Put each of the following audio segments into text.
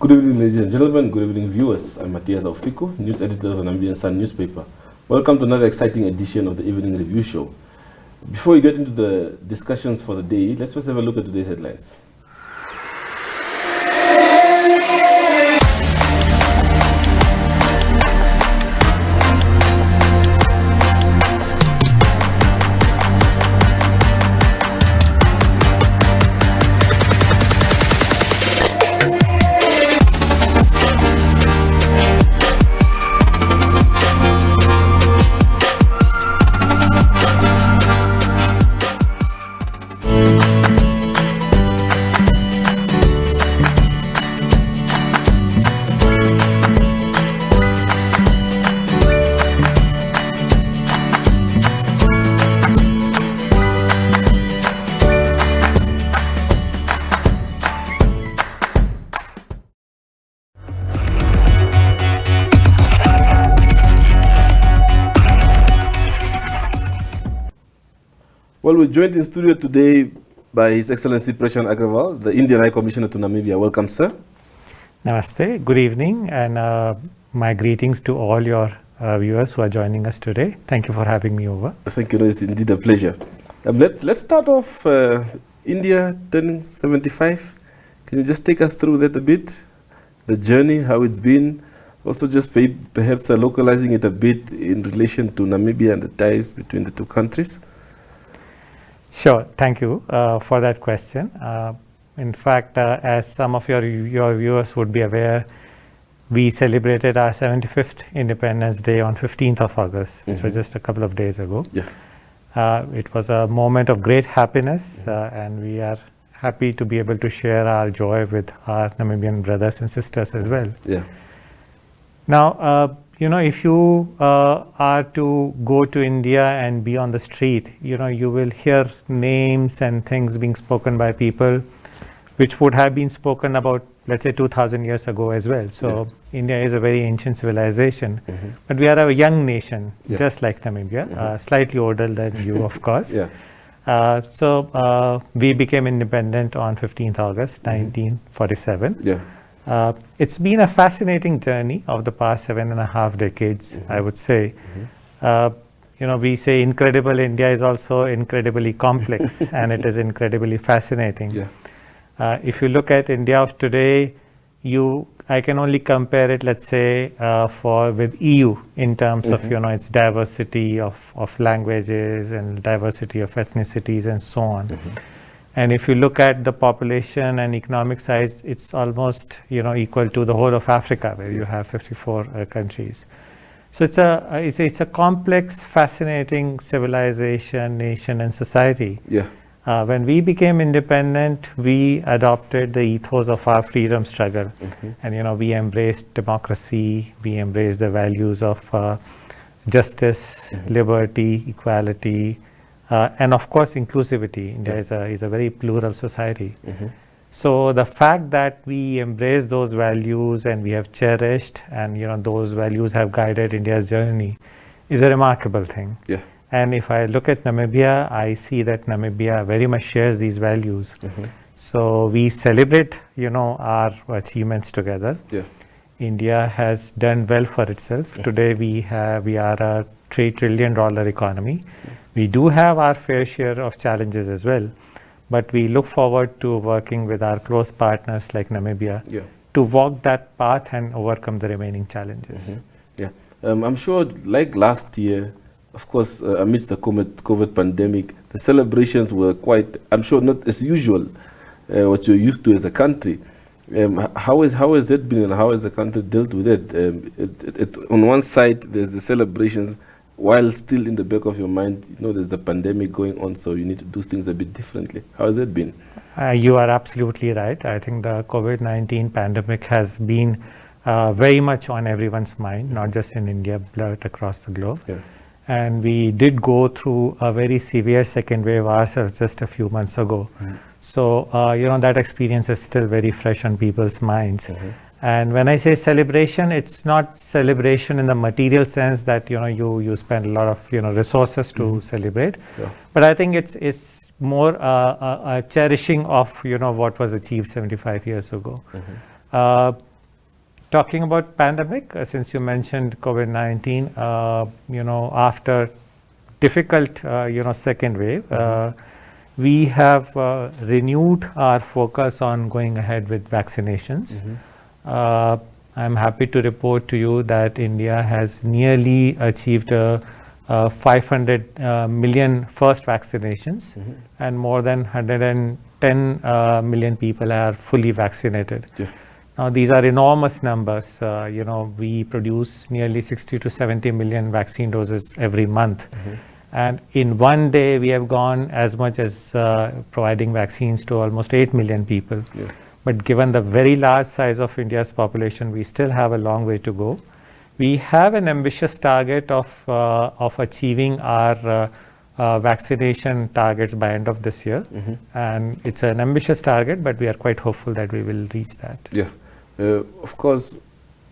Good evening, ladies and gentlemen. Good evening, viewers. I'm Matthias Aufiko, news editor of the Namibia Sun newspaper. Welcome to another exciting edition of the Evening Review Show. Before we get into the discussions for the day, let's first have a look at today's headlines. Well, we're joined in studio today by His Excellency Prashant Agrawal, the Indian High Commissioner to Namibia. Welcome, sir. Namaste, good evening, and my greetings to all your viewers who are joining us today. Thank you for having me over. Thank you, it's indeed a pleasure. Let's start off India turning 75. Can you just take us through that a bit? The journey, how it's been. Also just perhaps localizing it a bit in relation to Namibia and the ties between the two countries. Sure, thank you for that question. In fact, as some of your viewers would be aware, we celebrated our 75th Independence Day on 15th of August, which was just a couple of days ago. Yeah. It was a moment of great happiness, and we are happy to be able to share our joy with our Namibian brothers and sisters as well. Yeah. Now, if you are to go to India and be on the street, you will hear names and things being spoken by people which would have been spoken about, let's say, 2,000 years ago as well. So yes. India is a very ancient civilization, but we are a young nation, just like Namibia, slightly older than you, of course. Yeah. So we became independent on 15th August, 1947. Yeah. It's been a fascinating journey of the past 7.5 decades, I would say. We say incredible India is also incredibly complex and it is incredibly fascinating. Yeah. If you look at India of today, I can only compare it, let's say, with EU in terms of its diversity of languages and diversity of ethnicities and so on. And if you look at the population and economic size, it's almost equal to the whole of Africa, where you have 54 countries. So it's a complex, fascinating civilization, nation, and society. Yeah. When we became independent, we adopted the ethos of our freedom struggle, and we embraced democracy. We embraced the values of justice, liberty, equality. And of course, inclusivity. India is a very plural society. So the fact that we embrace those values and we have cherished, and those values have guided India's journey, is a remarkable thing. Yeah. And if I look at Namibia, I see that Namibia very much shares these values. So we celebrate, our achievements together. Yeah. India has done well for itself. Today we are a $3 trillion economy. We do have our fair share of challenges as well, but we look forward to working with our close partners like Namibia to walk that path and overcome the remaining challenges. Yeah, I'm sure like last year, of course, amidst the COVID pandemic, the celebrations were quite, I'm sure, not as usual, what you're used to as a country. How has that been and how has the country dealt with it? On one side, there's the celebrations, while still in the back of your mind, there's the pandemic going on, so you need to do things a bit differently. How has that been? You are absolutely right. I think the COVID-19 pandemic has been very much on everyone's mind, not just in India, but across the globe. Yeah. And we did go through a very severe second wave ourselves just a few months ago. So, that experience is still very fresh on people's minds. And when I say celebration, it's not celebration in the material sense that you spend a lot of resources to celebrate, but I think it's more a cherishing of what was achieved 75 years ago. talking about pandemic, since you mentioned COVID-19, after difficult, second wave, we have renewed our focus on going ahead with vaccinations. I'm happy to report to you that India has nearly achieved 500 million first vaccinations, and more than 110 million people are fully vaccinated. Yeah. Now, these are enormous numbers. We produce nearly 60 to 70 million vaccine doses every month. And in one day, we have gone as much as providing vaccines to almost 8 million people. Yeah. But given the very large size of India's population, we still have a long way to go. We have an ambitious target of achieving our vaccination targets by end of this year. And it's an ambitious target, but we are quite hopeful that we will reach that. Yeah. Of course,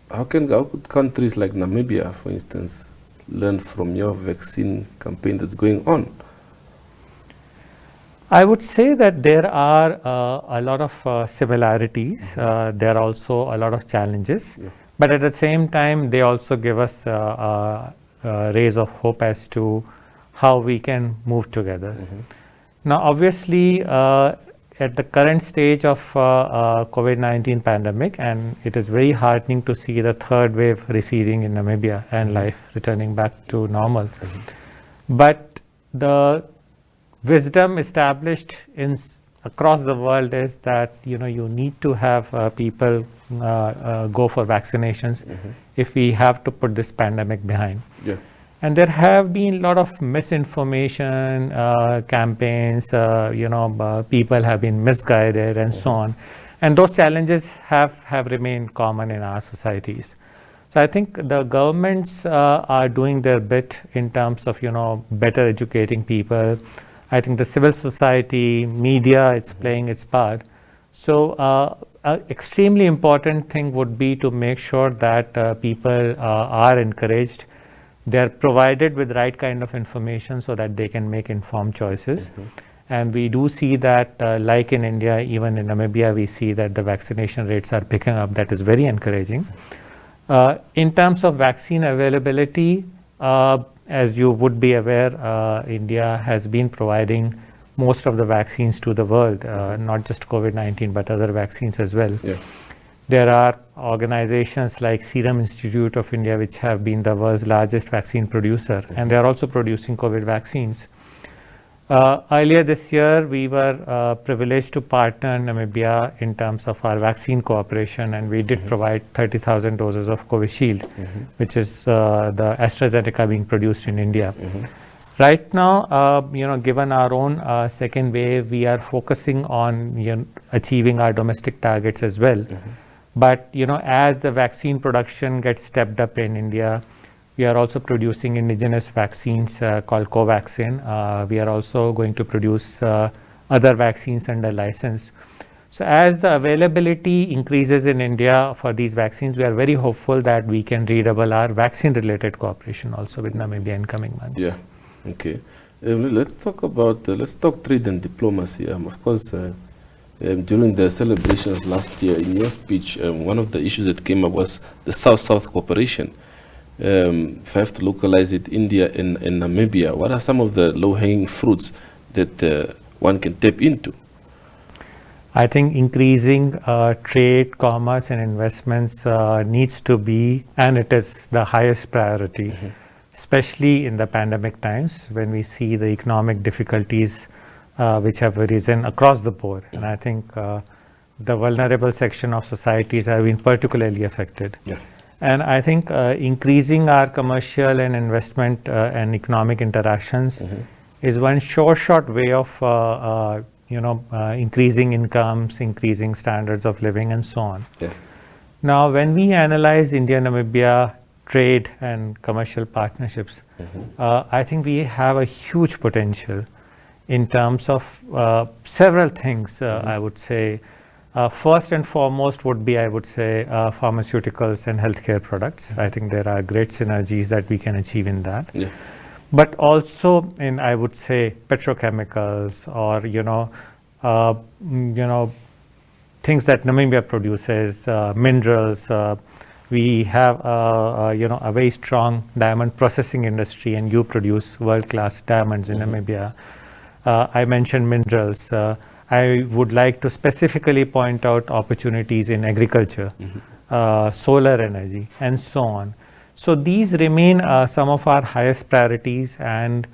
how could countries like Namibia, for instance, learn from your vaccine campaign that's going on? I would say that there are a lot of similarities. There are also a lot of challenges. Yeah. But at the same time, they also give us rays of hope as to how we can move together. Now, obviously, at the current stage of COVID-19 pandemic, and it is very heartening to see the third wave receding in Namibia and life returning back to normal. But the wisdom established across the world is that you need to have people go for vaccinations if we have to put this pandemic behind. Yeah. And there have been a lot of misinformation campaigns, people have been misguided and so on. And those challenges have remained common in our societies. So I think the governments are doing their bit in terms of, better educating people. I think the civil society, media, it's playing its part. So an extremely important thing would be to make sure that people are encouraged. They are provided with right kind of information so that they can make informed choices. And we do see that, like in India, even in Namibia, we see that the vaccination rates are picking up. That is very encouraging. In terms of vaccine availability, as you would be aware, India has been providing most of the vaccines to the world, not just COVID-19, but other vaccines as well. Yeah. There are organizations like Serum Institute of India, which have been the world's largest vaccine producer, and they are also producing COVID vaccines. Earlier this year, we were privileged to partner Namibia in terms of our vaccine cooperation, and we did provide 30,000 doses of Covishield, which is the AstraZeneca being produced in India. Right now, given our own second wave, we are focusing on achieving our domestic targets as well. But as the vaccine production gets stepped up in India, we are also producing indigenous vaccines called Covaxin. We are also going to produce other vaccines under license. So as the availability increases in India for these vaccines, we are very hopeful that we can redouble our vaccine-related cooperation also with Namibia in coming months. Yeah. Okay. Let's talk trade and diplomacy. Of course, during the celebrations last year, in your speech, one of the issues that came up was the South-South cooperation. If I have to localize it, India and Namibia, what are some of the low-hanging fruits that one can tap into? I think increasing trade, commerce, and investments needs to be, and it is the highest priority, especially in the pandemic times when we see the economic difficulties which have arisen across the board. And I think the vulnerable section of societies have been particularly affected. Yeah. And I think increasing our commercial and investment and economic interactions is one short way of increasing incomes, increasing standards of living, and so on. Yeah. Now, when we analyze India-Namibia trade and commercial partnerships, I think we have a huge potential in terms of several things, I would say. First and foremost would be, I would say, pharmaceuticals and healthcare products. I think there are great synergies that we can achieve in that. Yeah. But also in, I would say, petrochemicals or, things that Namibia produces, minerals, We have a very strong diamond processing industry, and you produce world-class diamonds in Namibia. I mentioned minerals. I would like to specifically point out opportunities in agriculture, solar energy, and so on. So these remain some of our highest priorities, and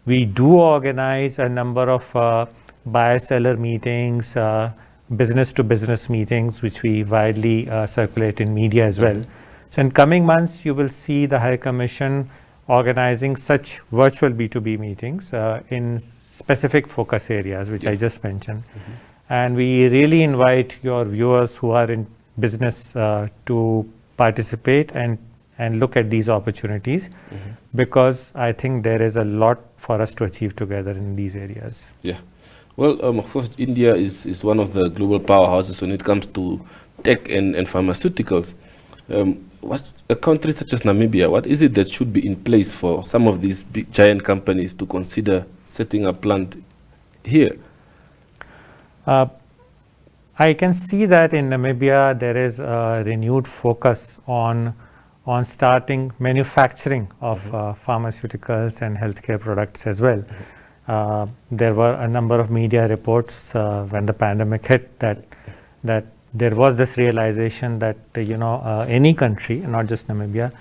we do organize a number of buyer-seller meetings, business-to-business meetings, which we widely circulate in media as well. So in coming months, you will see the High Commission organizing such virtual B2B meetings in specific focus areas, which I just mentioned. And we really invite your viewers who are in business to participate and look at these opportunities, because I think there is a lot for us to achieve together in these areas. Yeah. Well, of course, India is one of the global powerhouses when it comes to tech and pharmaceuticals. What's a country such as Namibia, what is it that should be in place for some of these big giant companies to consider setting a plant here? I can see that in Namibia there is a renewed focus on starting manufacturing of pharmaceuticals and healthcare products as well. There were a number of media reports when the pandemic hit that there was this realization that any country, not just Namibia,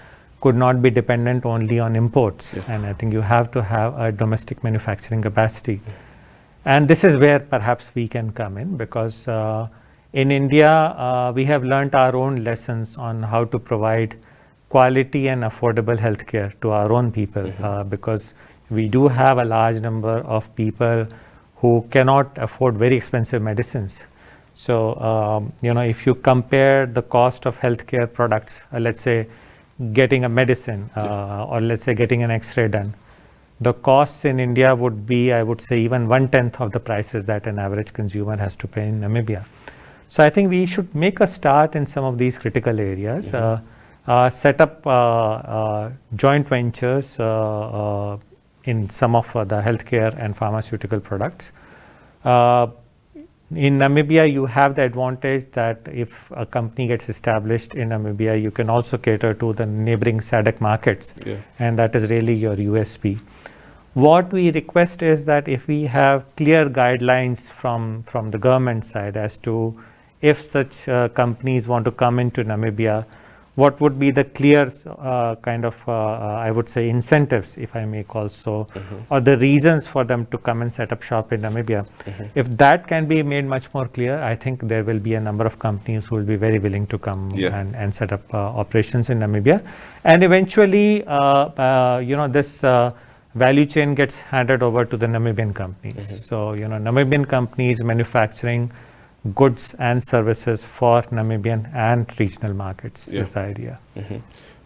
could not be dependent only on imports. And I think you have to have a domestic manufacturing capacity. And this is where perhaps we can come in, because in India we have learnt our own lessons on how to provide quality and affordable healthcare to our own people, because we do have a large number of people who cannot afford very expensive medicines. So, if you compare the cost of healthcare products, let's say getting a medicine or let's say getting an X-ray done, the costs in India would be, I would say, even 1/10 of the prices that an average consumer has to pay in Namibia. So I think we should make a start in some of these critical areas, set up joint ventures in some of the healthcare and pharmaceutical products. In Namibia, you have the advantage that if a company gets established in Namibia, you can also cater to the neighboring SADC markets, and that is really your USP. What we request is that if we have clear guidelines from the government side as to if such companies want to come into Namibia, what would be the clear I would say incentives, if I may call so, or the reasons for them to come and set up shop in Namibia. If that can be made much more clear, I think there will be a number of companies who will be very willing to come and set up operations in Namibia. And eventually, this value chain gets handed over to the Namibian companies. So, Namibian companies manufacturing goods and services for Namibian and regional markets is the idea.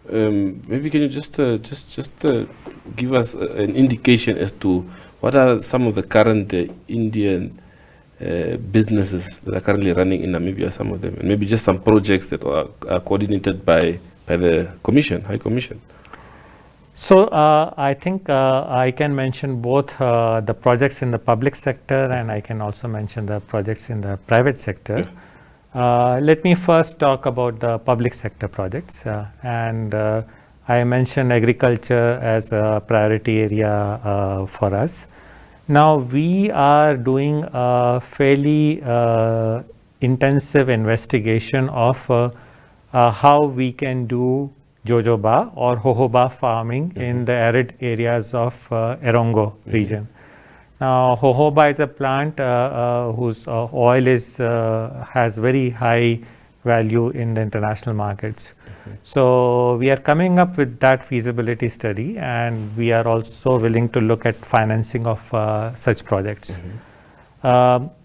Maybe can you just give us an indication as to what are some of the current Indian businesses that are currently running in Namibia, some of them, and maybe just some projects that are coordinated by the Commission, High Commission? So I think I can mention both the projects in the public sector, and I can also mention the projects in the private sector. Let me first talk about the public sector projects. I mentioned agriculture as a priority area for us. Now we are doing a fairly intensive investigation of how we can do jojoba or jojoba farming in the arid areas of Erongo region. Now, jojoba is a plant whose oil has very high value in the international markets. So we are coming up with that feasibility study, and we are also willing to look at financing of such projects.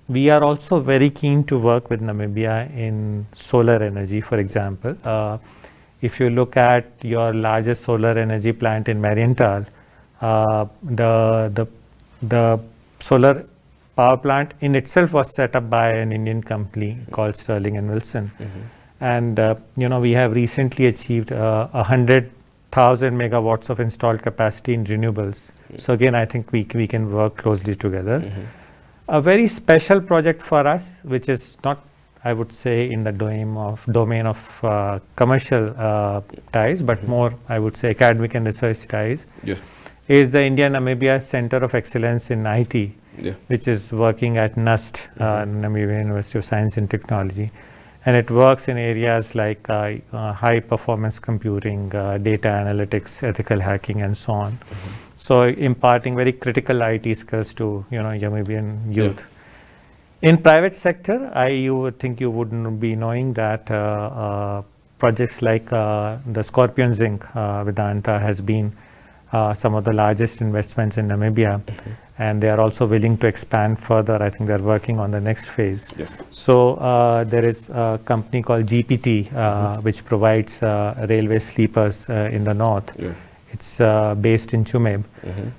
We are also very keen to work with Namibia in solar energy, for example. If you look at your largest solar energy plant in Marienthal, the solar power plant in itself was set up by an Indian company called Sterling and Wilson. And we have recently achieved 100,000 megawatts of installed capacity in renewables. So again, I think we can work closely together. A very special project for us, which is not, I would say, in the domain of commercial ties, but more, I would say, academic and research ties, is the India-Namibia Center of Excellence in IT, which is working at NUST, Namibia University of Science and Technology. And it works in areas like high performance computing, data analytics, ethical hacking, and so on. So imparting very critical IT skills to Namibian youth. In private sector, you would think you wouldn't be knowing that projects like the Scorpion Zinc Vedanta has been some of the largest investments in Namibia. And they are also willing to expand further. I think they're working on the next phase. So there is a company called GPT, which provides railway sleepers in the north. It's based in Chumeb.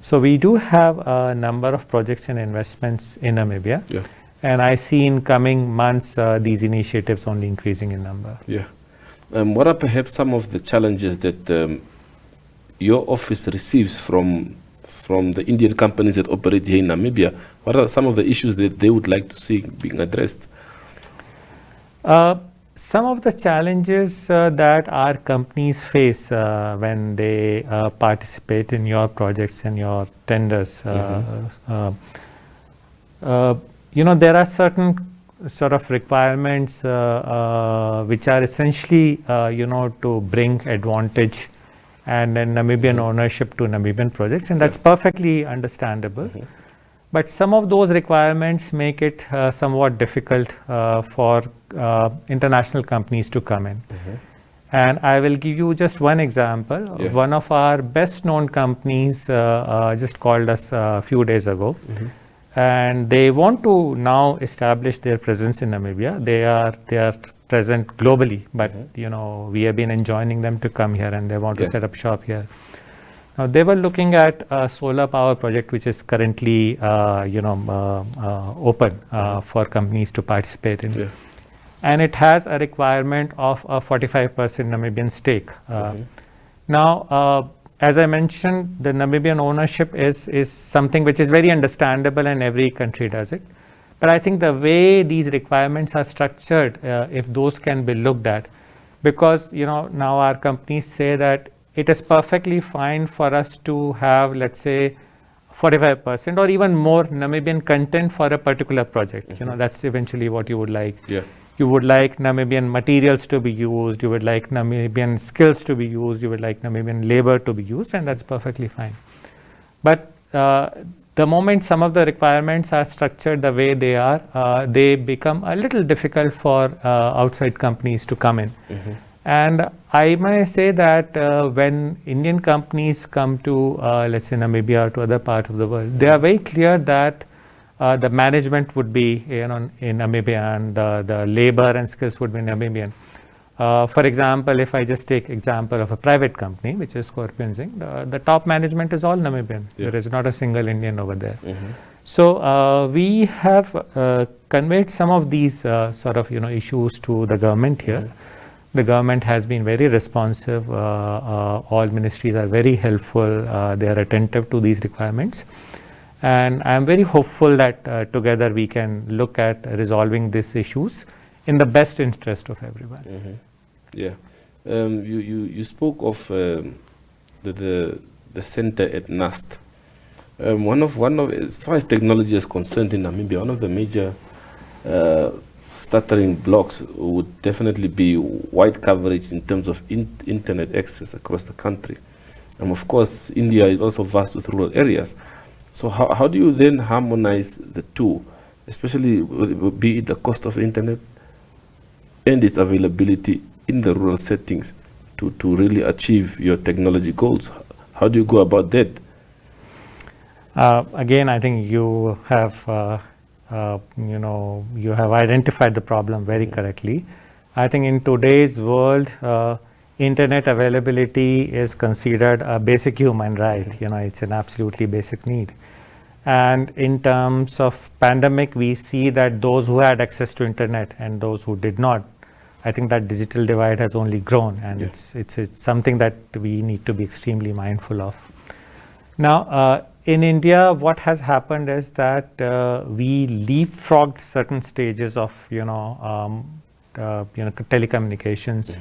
So we do have a number of projects and investments in Namibia. And I see in coming months these initiatives only increasing in number. What are perhaps some of the challenges that your office receives from the Indian companies that operate here in Namibia? What are some of the issues that they would like to see being addressed? Some of the challenges that our companies face when they participate in your projects and your tenders, there are certain sort of requirements which are essentially, to bring advantage and then Namibian ownership to Namibian projects, and that's perfectly understandable. But some of those requirements make it somewhat difficult for international companies to come in. And I will give you just one example. One of our best known companies just called us a few days ago. And they want to now establish their presence in Namibia. They are present globally, but we have been enjoining them to come here, and they want to set up shop here. Now they were looking at a solar power project which is currently open for companies to participate in, and it has a requirement of a 45% Namibian stake. Now, as I mentioned, the Namibian ownership is something which is very understandable, and every country does it. But I think the way these requirements are structured, if those can be looked at, because now our companies say that it is perfectly fine for us to have, let's say, 45% or even more Namibian content for a particular project. That's eventually what you would like. You would like Namibian materials to be used, you would like Namibian skills to be used, you would like Namibian labor to be used, and that's perfectly fine. But the moment some of the requirements are structured the way they are, they become a little difficult for outside companies to come in. And I may say that when Indian companies come to, let's say, Namibia or to other parts of the world, they are very clear that the management would be in Namibia, and the labor and skills would be Namibian. For example, if I just take example of a private company, which is Scorpion Zinc, the top management is all Namibian. There is not a single Indian over there. So we have conveyed some of these sort of issues to the government here. The government has been very responsive. All ministries are very helpful. They are attentive to these requirements. And I am very hopeful that together we can look at resolving these issues in the best interest of everyone. You spoke of the center at NUST. One of as far as technology is concerned in Namibia, one of the major stuttering blocks would definitely be wide coverage in terms of internet access across the country. And of course, India is also vast with rural areas. So how do you then harmonize the two, especially be it the cost of internet and its availability in the rural settings to really achieve your technology goals? How do you go about that? Again, I think you have you have identified the problem very correctly. I think in today's world, internet availability is considered a basic human right. It's an absolutely basic need. And in terms of pandemic, we see that those who had access to internet and those who did not, I think that digital divide has only grown, and it's something that we need to be extremely mindful of. Now, in India, what has happened is that we leapfrogged certain stages of telecommunications.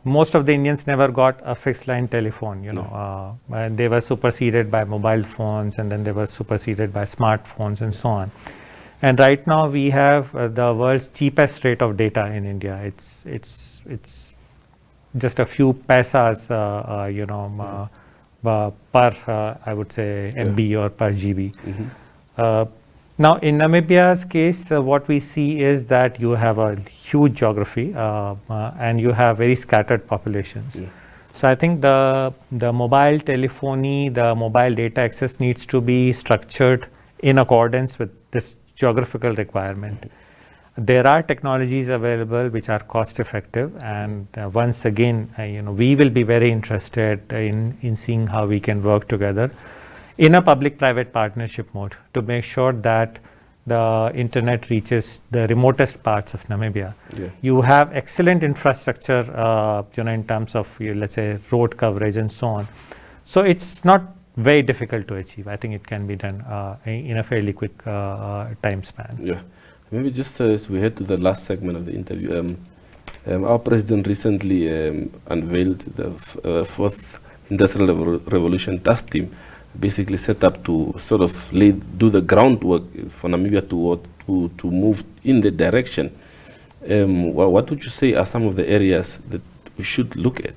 Most of the Indians never got a fixed line telephone. And they were superseded by mobile phones, and then they were superseded by smartphones, and so on. And right now we have the world's cheapest rate of data in India. It's just a few paisas, per I would say MB or per GB. Now in Namibia's case, what we see is that you have a huge geography and you have very scattered populations. So I think the mobile telephony, the mobile data access needs to be structured in accordance with this geographical requirement. There are technologies available which are cost effective, and once again, we will be very interested in seeing how we can work together in a public-private partnership mode to make sure that the internet reaches the remotest parts of Namibia. You have excellent infrastructure, in terms of, let's say, road coverage and so on. So it's not very difficult to achieve. I think it can be done in a fairly quick time span. Yeah. Maybe just as we head to the last segment of the interview, our president recently unveiled the fourth industrial revolution task team, basically set up to sort of do the groundwork for Namibia to move in the direction. What would you say are some of the areas that we should look at?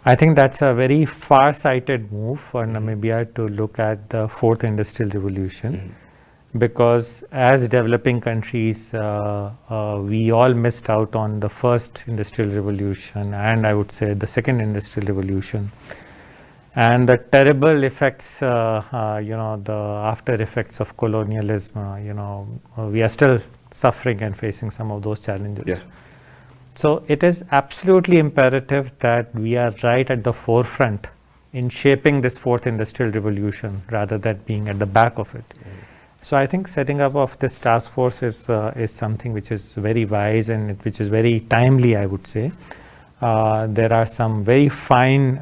I think that's a very far-sighted move for Namibia to look at the fourth industrial revolution. Because as developing countries, we all missed out on the first industrial revolution, and I would say the second industrial revolution. And the terrible effects, the after effects of colonialism, we are still suffering and facing some of those challenges. So it is absolutely imperative that we are right at the forefront in shaping this fourth industrial revolution rather than being at the back of it. So I think setting up of this task force is something which is very wise and which is very timely, I would say. There are some very fine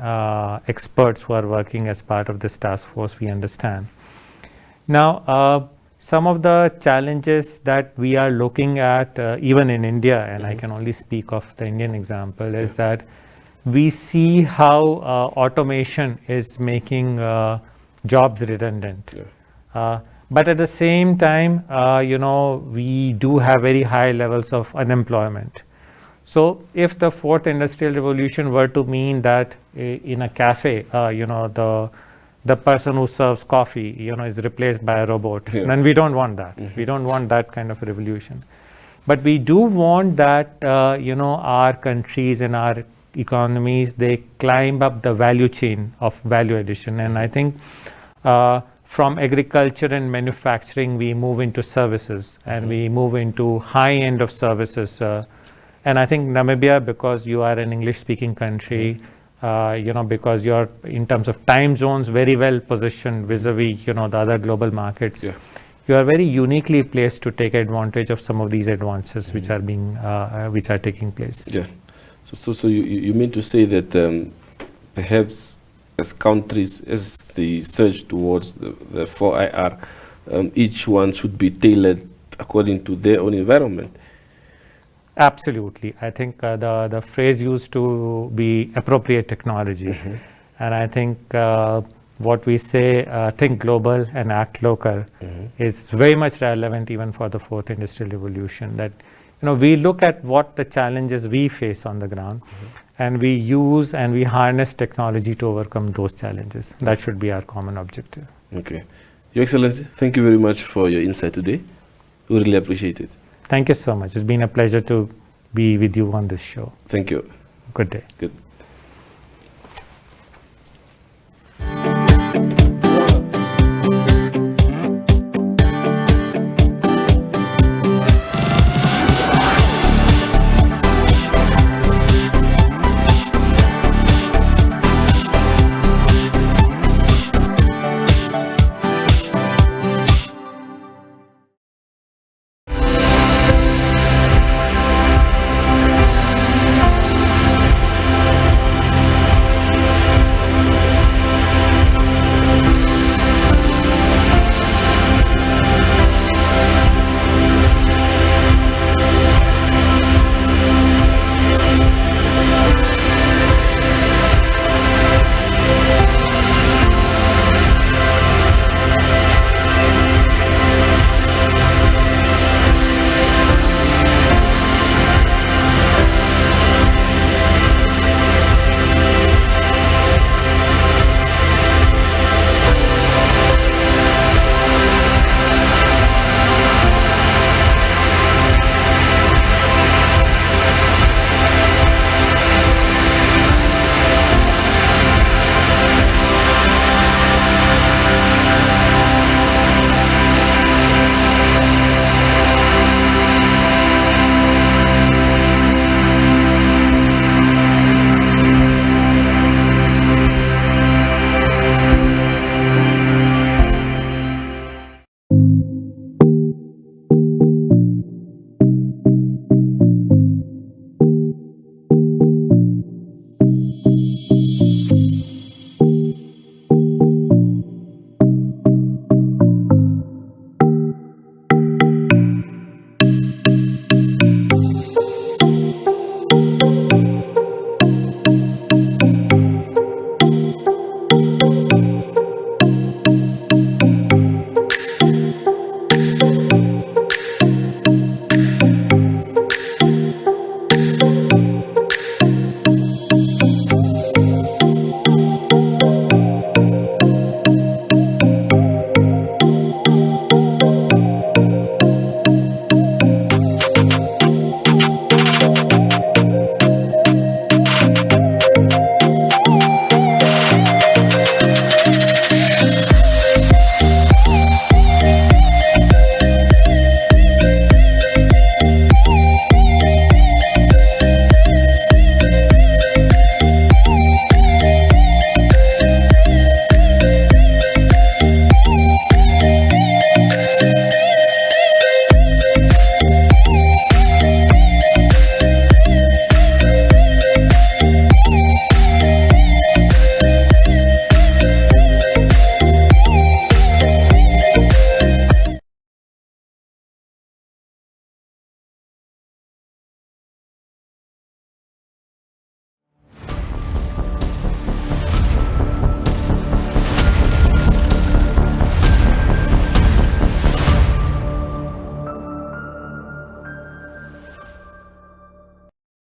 experts who are working as part of this task force, we understand. Now, some of the challenges that we are looking at, even in India, and I can only speak of the Indian example, is that we see how automation is making jobs redundant. But at the same time, we do have very high levels of unemployment. So if the fourth industrial revolution were to mean that in a cafe, the person who serves coffee, is replaced by a robot, then we don't want that. We don't want that kind of revolution. But we do want that, our countries and our economies, they climb up the value chain of value addition. And I think from agriculture and manufacturing, we move into services and we move into high end of services. And I think Namibia, because you are an English-speaking country, because you're in terms of time zones very well positioned vis-a-vis, the other global markets, you are very uniquely placed to take advantage of some of these advances which are being, which are taking place. Yeah. So you mean to say that perhaps as countries, as they surge towards the 4IR, each one should be tailored according to their own environment? Absolutely. I think the phrase used to be appropriate technology. And I think what we say, think global and act local, is very much relevant even for the fourth industrial revolution. That, we look at what the challenges we face on the ground, and we use and we harness technology to overcome those challenges. That should be our common objective. Okay. Your Excellency, thank you very much for your insight today. We really appreciate it. Thank you so much. It's been a pleasure to be with you on this show. Thank you. Good day. Good.